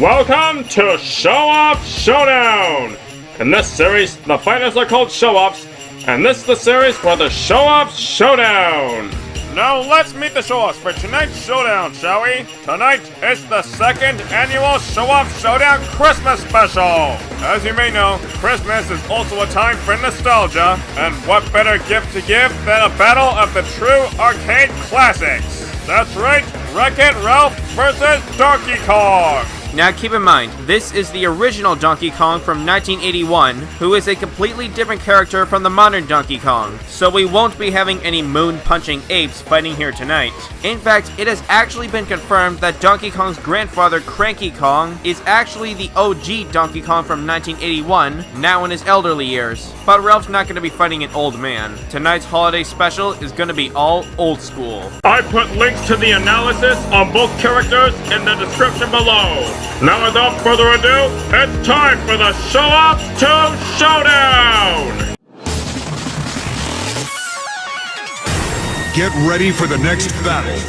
Welcome to Showoff Showdown! In this series, the fighters are called Showoffs, and this is the series for the Showoff Showdown! Now let's meet the Showoffs for tonight's showdown, shall we? Tonight is the second annual Showoff Showdown Christmas Special! As you may know, Christmas is also a time for nostalgia, and what better gift to give than a battle of the true arcade classics? That's right, Wreck-It Ralph versus Donkey Kong! Now keep in mind, this is the original Donkey Kong from 1981, who is a completely different character from the modern Donkey Kong, so we won't be having any moon-punching apes fighting here tonight. In fact, it has actually been confirmed that Donkey Kong's grandfather, Cranky Kong, is actually the OG Donkey Kong from 1981, now in his elderly years. But Ralph's not going to be fighting an old man. Tonight's holiday special is going to be all old school. I put links to the analysis on both characters in the description below. Now without further ado, it's time for the Showoff 2 Showdown! Get ready for the next battle.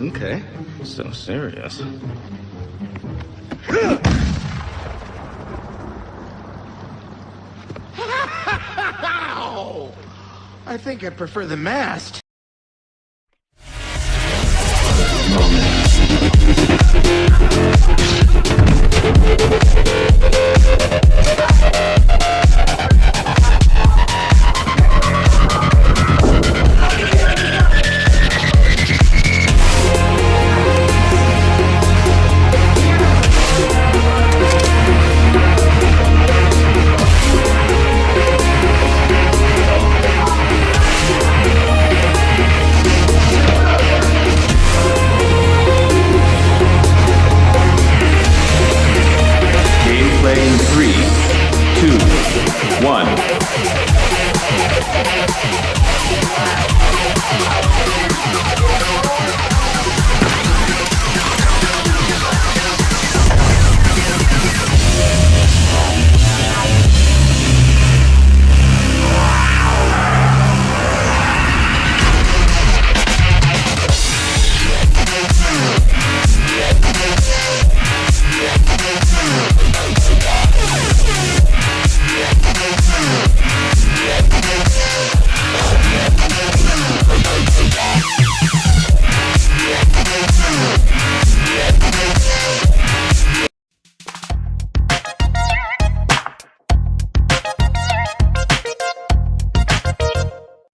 Okay, so serious. I think I'd prefer the masked.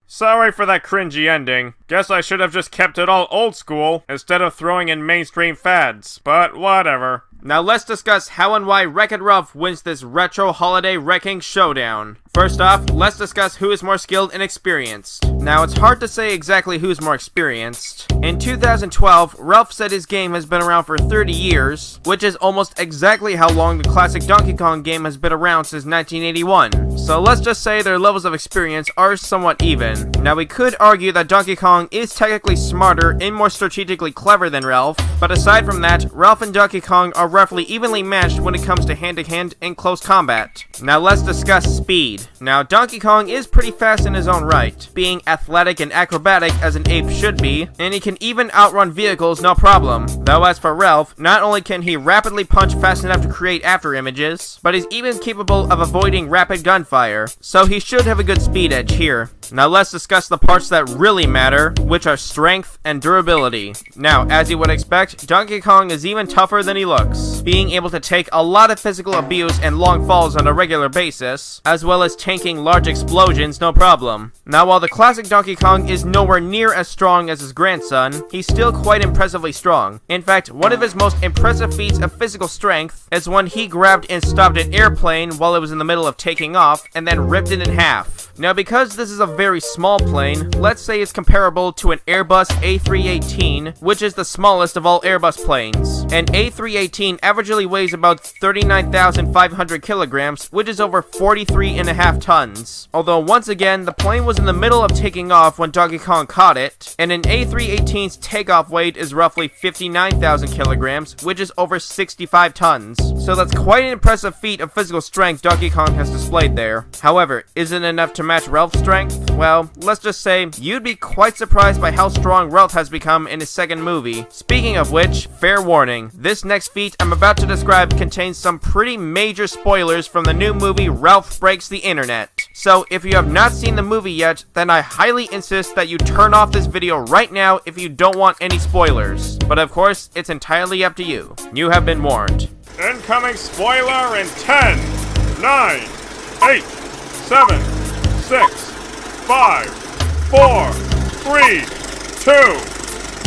Sorry for that cringy ending. Guess I should have just kept it all old school instead of throwing in mainstream fads, but whatever. Now let's discuss how and why Wreck-It Ralph wins this retro holiday wrecking showdown. First off, let's discuss who is more skilled and experienced. Now it's hard to say exactly who's more experienced. In 2012, Ralph said his game has been around for 30 years, which is almost exactly how long the classic Donkey Kong game has been around since 1981. So let's just say their levels of experience are somewhat even. Now we could argue that Donkey Kong is technically smarter and more strategically clever than Ralph, but aside from that, Ralph and Donkey Kong are roughly evenly matched when it comes to hand-to-hand and close combat. Now let's discuss speed. Now Donkey Kong is pretty fast in his own right, being athletic and acrobatic as an ape should be, and he can even outrun vehicles no problem. Though as for Ralph, not only can he rapidly punch fast enough to create after images, but he's even capable of avoiding rapid gunfire, so he should have a good speed edge here. Now let's discuss the parts that really matter, which are strength and durability. Now, as you would expect, Donkey Kong is even tougher than he looks, being able to take a lot of physical abuse and long falls on a regular basis, as well as tanking large explosions no problem. Now while the classic Donkey Kong is nowhere near as strong as his grandson, he's still quite impressively strong. In fact, one of his most impressive feats of physical strength is when he grabbed and stopped an airplane while it was in the middle of taking off, and then ripped it in half. Now because this is a very small plane, let's say it's comparable to an Airbus A318, which is the smallest of all Airbus planes. An A318 averagely weighs about 39,500 kilograms, which is over 43.5 tons. Although once again, the plane was in the middle of taking off when Donkey Kong caught it, and an A318's takeoff weight is roughly 59,000 kilograms, which is over 65 tons. So that's quite an impressive feat of physical strength Donkey Kong has displayed there. However, is it enough to match Ralph's strength? Well, let's just say, you'd be quite surprised by how strong Ralph has become in his second movie. Speaking of which, fair warning, this next feat I'm about to describe contains some pretty major spoilers from the new movie Ralph Breaks the Internet. So if you have not seen the movie yet, then I highly insist that you turn off this video right now if you don't want any spoilers. But of course, it's entirely up to you. You have been warned. Incoming spoiler in 10, 9, 8, 7, 6, 5, 4, 3, 2,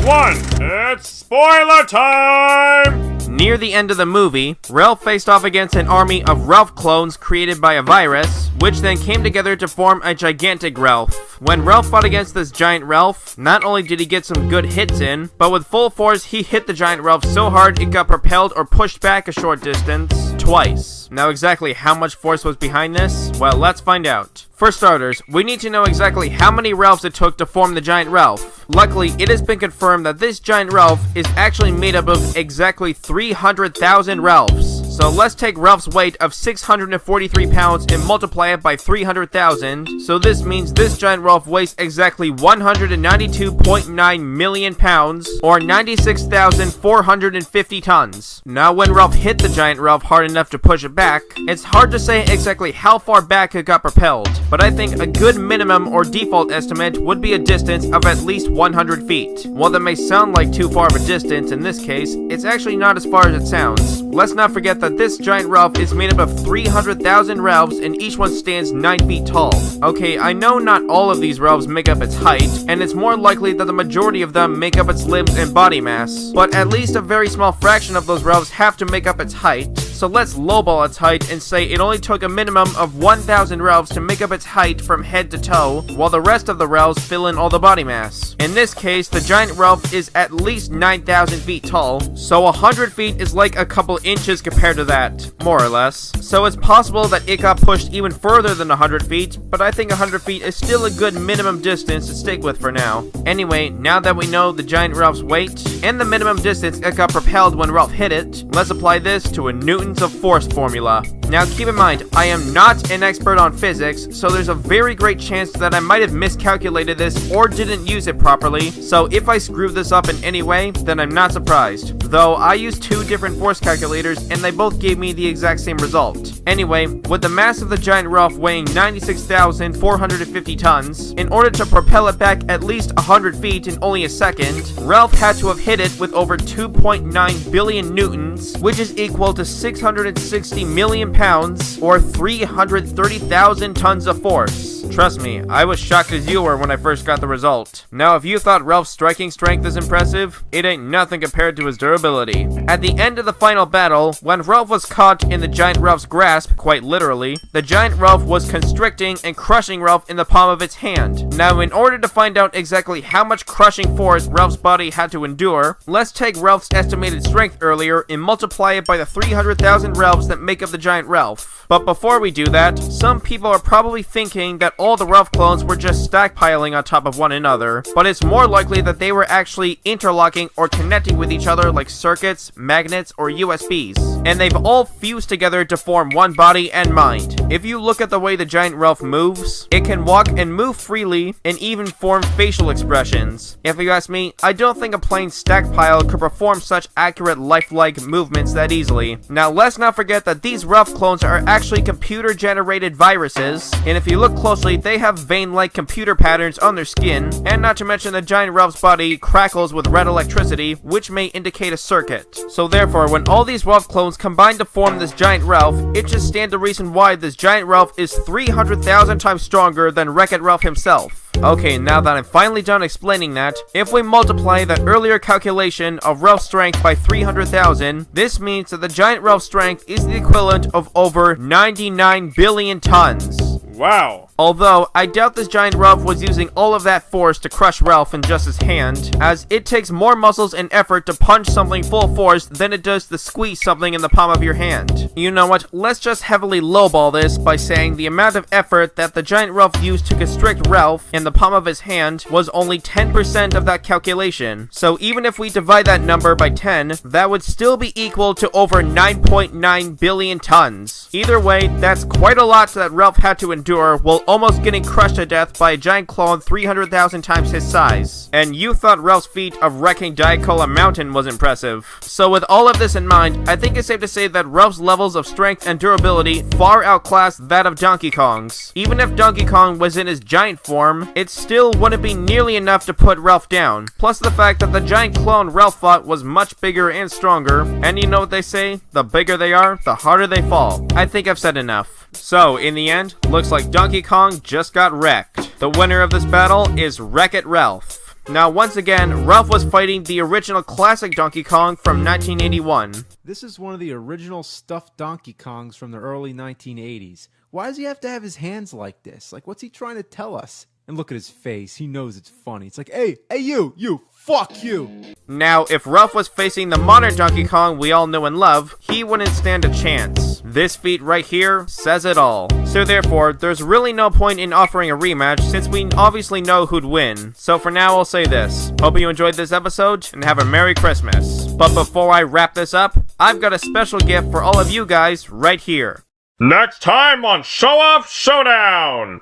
1. It's spoiler time! Near the end of the movie, Ralph faced off against an army of Ralph clones created by a virus, which then came together to form a gigantic Ralph. When Ralph fought against this giant Ralph, not only did he get some good hits in, but with full force he hit the giant Ralph so hard it got propelled or pushed back a short distance, twice. Now exactly how much force was behind this? Well, let's find out. For starters, we need to know exactly how many Ralphs it took to form the giant Ralph. Luckily, it has been confirmed that this giant Ralph is actually made up of exactly 300,000 Ralphs. So let's take Ralph's weight of 643 pounds and multiply it by 300,000. So this means this giant Ralph weighs exactly 192.9 million pounds, or 96,450 tons. Now when Ralph hit the giant Ralph hard enough to push it back, it's hard to say exactly how far back it got propelled, but I think a good minimum or default estimate would be a distance of at least 100 feet. While that may sound like too far of a distance in this case, it's actually not as far as it sounds. Let's not forget that this giant Ralph is made up of 300,000 Ralphs and each one stands 9 feet tall. Okay, I know not all of these Ralphs make up its height, and it's more likely that the majority of them make up its limbs and body mass, but at least a very small fraction of those Ralphs have to make up its height. So let's lowball its height and say it only took a minimum of 1,000 Ralphs to make up its height from head to toe, while the rest of the Ralphs fill in all the body mass. In this case, the giant Ralph is at least 9,000 feet tall, so 100 feet is like a couple inches compared to that, more or less. So it's possible that it got pushed even further than 100 feet, but I think 100 feet is still a good minimum distance to stick with for now. Anyway, now that we know the giant Ralph's weight, and the minimum distance it got propelled when Ralph hit it, let's apply this to a Newton's of force formula. Now keep in mind, I am not an expert on physics, so there's a very great chance that I might have miscalculated this or didn't use it properly, so if I screw this up in any way, then I'm not surprised. Though I used 2 different force calculators and they both gave me the exact same result. Anyway, with the mass of the giant Ralph weighing 96,450 tons, in order to propel it back at least 100 feet in only a second, Ralph had to have hit it with over 2.9 billion newtons, which is equal to 660 million pounds, or 330,000 tons of force. Trust me, I was shocked as you were when I first got the result. Now, if you thought Ralph's striking strength is impressive, it ain't nothing compared to his durability. At the end of the final battle, when Ralph was caught in the giant Ralph's grasp, quite literally, the giant Ralph was constricting and crushing Ralph in the palm of its hand. Now, in order to find out exactly how much crushing force Ralph's body had to endure, let's take Ralph's estimated strength earlier and multiply it by the 300,000 Ralphs that make up the giant Ralph. But before we do that, some people are probably thinking that all the Ralph clones were just stackpiling on top of one another, but it's more likely that they were actually interlocking or connecting with each other like circuits, magnets, or USBs, and they've all fused together to form one body and mind. If you look at the way the giant Ralph moves, it can walk and move freely and even form facial expressions. If you ask me, I don't think a plain stack pile could perform such accurate lifelike movements that easily. Now let's not forget that these Ralph clones are actually computer-generated viruses, and if you look closely, they have vein-like computer patterns on their skin, and not to mention the giant Ralph's body crackles with red electricity, which may indicate a circuit. So therefore, when all these Ralph clones combine to form this giant Ralph, it just stands to reason why this giant Ralph is 300,000 times stronger than Wreck-It Ralph himself. Okay, now that I'm finally done explaining that, if we multiply that earlier calculation of Ralph's strength by 300,000, this means that the giant Ralph's strength is the equivalent of over 99 billion tons. wow. Although, I doubt this giant Ralph was using all of that force to crush Ralph in just his hand, as it takes more muscles and effort to punch something full force than it does to squeeze something in the palm of your hand. You know what, let's just heavily lowball this by saying the amount of effort that the giant Ralph used to constrict Ralph in the palm of his hand was only 10% of that calculation. So even if we divide that number by 10, that would still be equal to over 9.9 billion tons. Either way, that's quite a lot that Ralph had to endure while almost getting crushed to death by a giant clone 300,000 times his size. And you thought Ralph's feat of wrecking Diet Cola Mountain was impressive. So with all of this in mind, I think it's safe to say that Ralph's levels of strength and durability far outclass that of Donkey Kong's. Even if Donkey Kong was in his giant form, it still wouldn't be nearly enough to put Ralph down. Plus the fact that the giant clone Ralph fought was much bigger and stronger, and you know what they say, the bigger they are, the harder they fall. I think I've said enough. So, in the end, looks like Donkey Kong just got wrecked. The winner of this battle is Wreck-It Ralph. Now, once again, Ralph was fighting the original classic Donkey Kong from 1981. This is one of the original stuffed Donkey Kongs from the early 1980s. Why does he have to have his hands like this? Like, what's he trying to tell us? And look at his face. He knows it's funny. It's like, hey, you, fuck you. Now, if Ralph was facing the modern Donkey Kong we all know and love, he wouldn't stand a chance. This feat right here says it all. So therefore, there's really no point in offering a rematch since we obviously know who'd win. So for now, I'll say this. Hope you enjoyed this episode and have a Merry Christmas. But before I wrap this up, I've got a special gift for all of you guys right here. Next time on Showoff Showdown!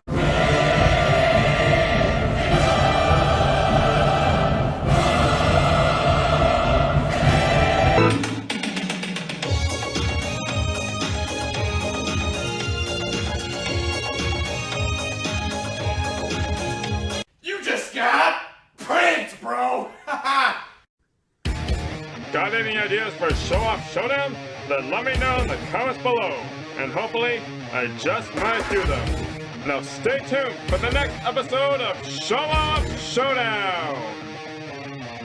You just got pranked, bro! Got any ideas for Showoff Showdown? Then let me know in the comments below, and hopefully, I just might do them. Now stay tuned for the next episode of Showoff Showdown!